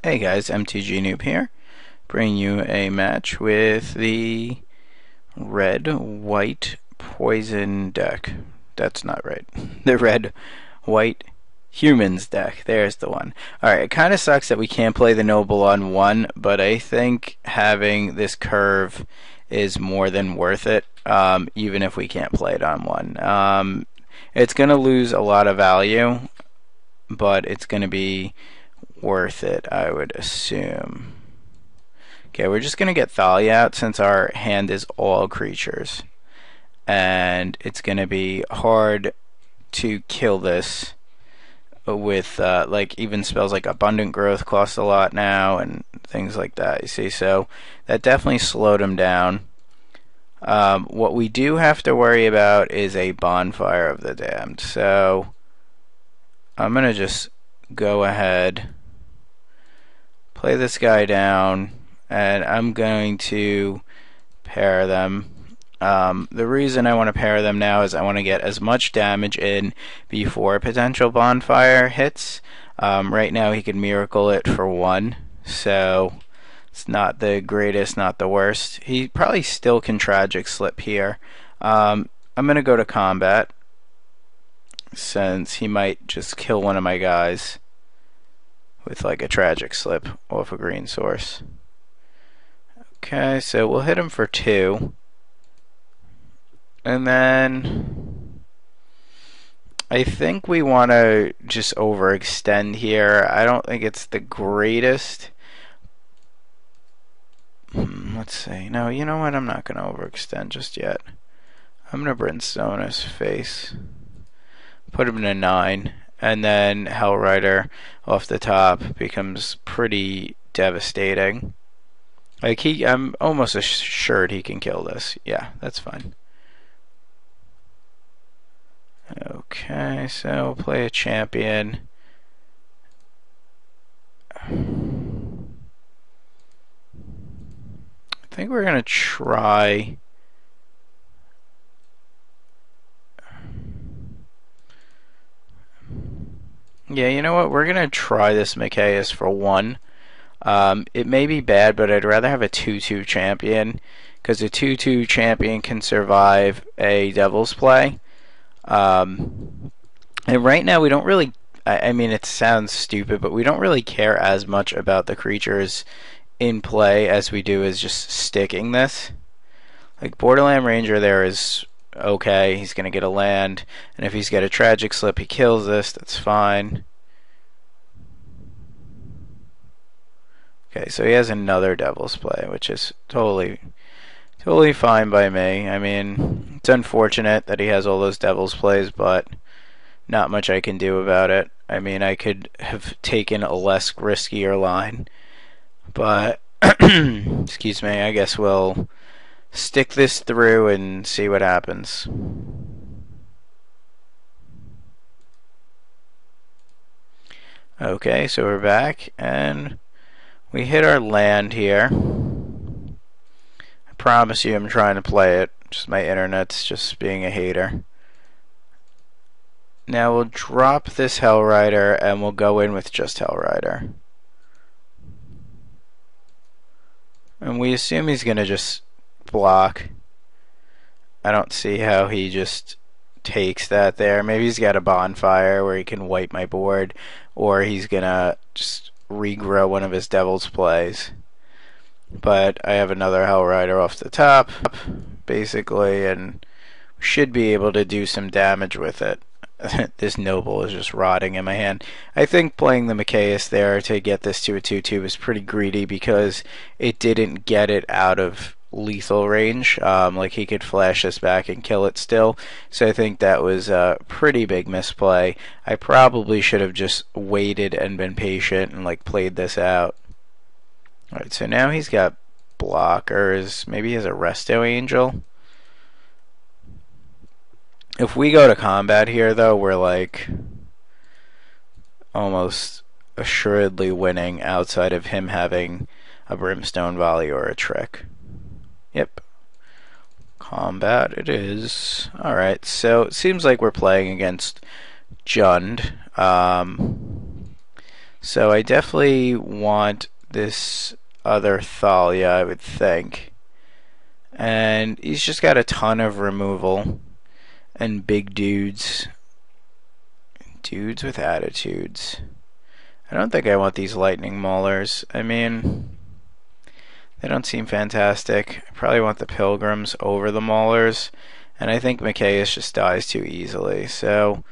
Hey guys, mtgnoob here, bringing you a match with the red-white poison deck. That's not right. The red-white humans deck. There's the one. Alright, it kind of sucks that we can't play the noble on one, but I think having this curve is more than worth it, even if we can't play it on one. It's going to lose a lot of value, but it's going to be worth it, I would assume. Okay, we're just going to get Thalia out since our hand is all creatures. And it's going to be hard to kill this with, like, even spells like Abundant Growth cost a lot now and things like that, you see. So that definitely slowed him down. What we do have to worry about is a Bonfire of the Damned. So I'm going to just go ahead, play this guy down, and I'm going to pair them. The reason I want to pair them now is I want to get as much damage in before potential Bonfire hits. Right now he can Miracle it for 1, so it's not the greatest, not the worst. He probably still can Tragic Slip here. I'm going to go to combat, since he might just kill one of my guys with like a Tragic Slip off a green source. Okay, so we'll hit him for 2. And then I think we want to just overextend here. I don't think it's the greatest. Let's see. No, you know what? I'm not going to overextend just yet. I'm going to Brimstone his face. Put him in a 9. And then Hellrider off the top becomes pretty devastating. Like I'm almost assured he can kill this. Yeah, that's fine. Okay, so we'll play a champion. I think we're gonna try. Yeah, you know what? We're gonna try this Mikaeus for 1. It may be bad, but I'd rather have a 2/2 champion, because a 2/2 champion can survive a Devil's Play. And right now we don't really, I mean, it sounds stupid, but we don't really care as much about the creatures in play as we do as just sticking this. Like Borderland Ranger there is okay, he's gonna get a land, and if he's got a Tragic Slip he kills this, that's fine. Okay, so he has another Devil's Play, which is totally fine by me. I mean, it's unfortunate that he has all those Devil's Plays, but not much I can do about it. I mean, I could have taken a less riskier line, but excuse me, I guess we'll stick this through and see what happens. Okay, so we're back, and we hit our land here. I promise you I'm trying to play it, just my internet's just being a hater. Now we'll drop this Hellrider and we'll go in with just Hellrider. And we assume he's gonna just block. I don't see how he just takes that there. Maybe he's got a Bonfire where he can wipe my board, or he's gonna just regrow one of his Devil's Plays. But I have another Hellrider off the top, basically, and should be able to do some damage with it. This Noble is just rotting in my hand. I think playing the Mikaeus there to get this to a 2/2 is pretty greedy, because it didn't get it out of lethal range. Like he could flash this back and kill it still. So I think that was a pretty big misplay. I probably should have just waited and been patient and like played this out. Alright, so now he's got blockers. Maybe he has a Resto Angel. If we go to combat here, though, we're like almost assuredly winning outside of him having a Brimstone Volley or a Trick. Yep. Combat it is. Alright, so it seems like we're playing against Jund. So I definitely want this other Thalia, I would think. And he's just got a ton of removal and big dudes. Dudes with attitudes. I don't think I want these lightning maulers. I mean, they don't seem fantastic. I probably want the pilgrims over the maulers. And I think Micaeus just dies too easily. So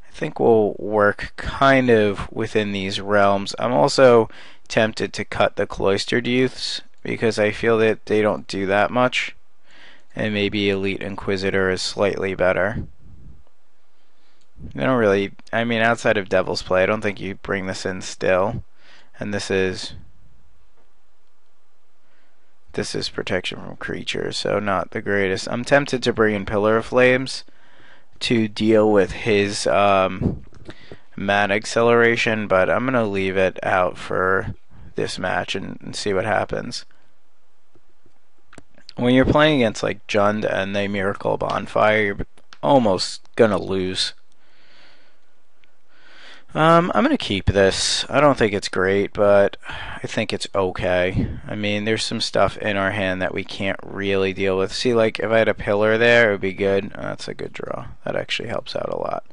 I think we'll work kind of within these realms. I'm also tempted to cut the cloistered youths because I feel that they don't do that much. And maybe Elite Inquisitor is slightly better. They don't really, I mean, outside of Devil's Play, I don't think you bring this in still. And this is protection from creatures, so not the greatest. I'm tempted to bring in Pillar of Flames to deal with his mana acceleration, but I'm going to leave it out for this match and see what happens. When you're playing against like Jund and they Miracle Bonfire, you're almost going to lose. I'm going to keep this. I don't think it's great, but I think it's okay. I mean, there's some stuff in our hand that we can't really deal with. See, like, if I had a pillar there, it would be good. That's a good draw. That actually helps out a lot.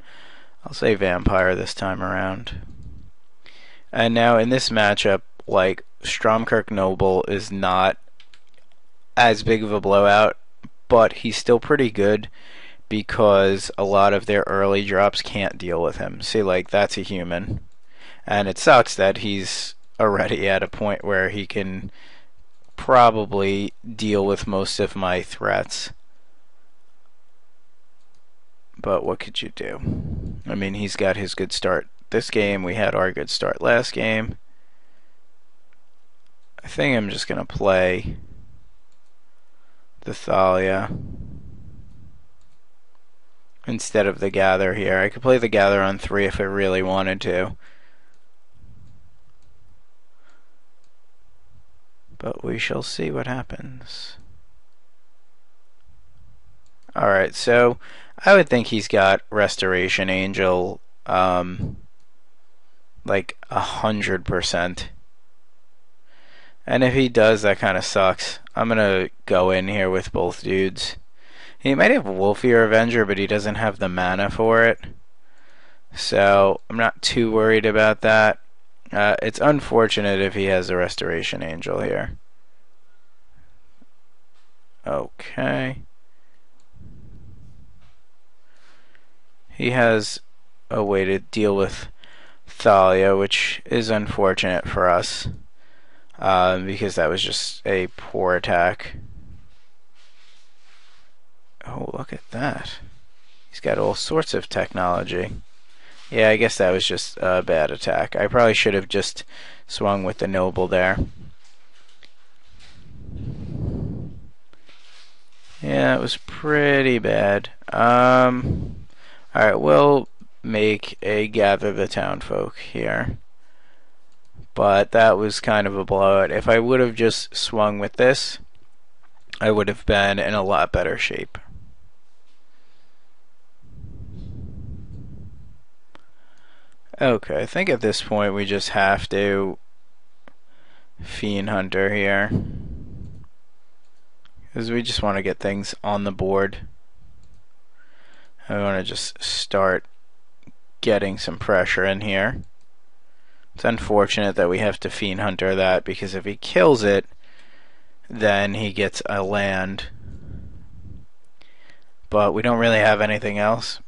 I'll say Vampire this time around. And now, in this matchup, like, Stromkirk Noble is not as big of a blowout, but he's still pretty good, because a lot of their early drops can't deal with him. See, like, that's a human. And it sucks that he's already at a point where he can probably deal with most of my threats. But what could you do? I mean, he's got his good start this game. We had our good start last game. I think I'm just going to play the Thalia instead of the Gather here. I could play the Gather on 3 if I really wanted to. But we shall see what happens. Alright, so I would think he's got Restoration Angel like 100%. And if he does, that kind of sucks. I'm going to go in here with both dudes. He might have Wolfier Avenger, but he doesn't have the mana for it. So I'm not too worried about that. It's unfortunate if he has a Restoration Angel here. Okay. He has a way to deal with Thalia, which is unfortunate for us. Because that was just a poor attack. Oh, look at that. He's got all sorts of technology. Yeah, I guess that was just a bad attack. I probably should have just swung with the Noble there. Yeah, it was pretty bad. Alright, we'll make a Gather the Townfolk here. But that was kind of a blowout. If I would have just swung with this, I would have been in a lot better shape. Okay, I think at this point we just have to Fiend Hunter here, because we just want to get things on the board. I want to just start getting some pressure in here. It's unfortunate that we have to Fiend Hunter that, because if he kills it, then he gets a land. But we don't really have anything else.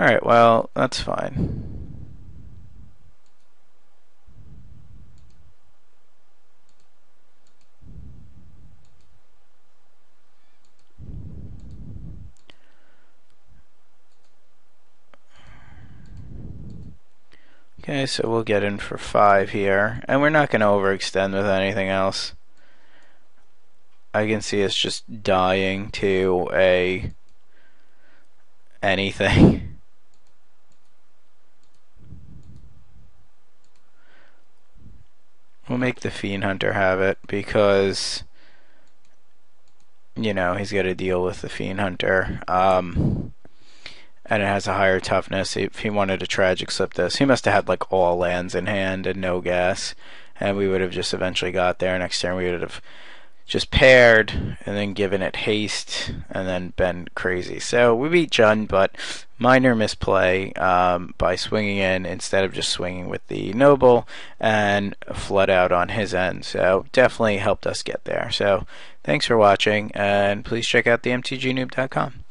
Alright, well, that's fine. Okay, so we'll get in for 5 here, and we're not going to overextend with anything else. I can see us just dying to a anything. We'll make the Fiend Hunter have it, because, you know, he's got to deal with the Fiend Hunter. and it has a higher toughness. If he wanted to tragic slip this, he must have had like all lands in hand and no gas, and we would have just eventually got there. Next turn we would have just paired and then given it haste and then been crazy. So we beat Jund, but minor misplay by swinging in instead of just swinging with the noble and flood out on his end. So definitely helped us get there. So thanks for watching, and please check out themtgnoob.com.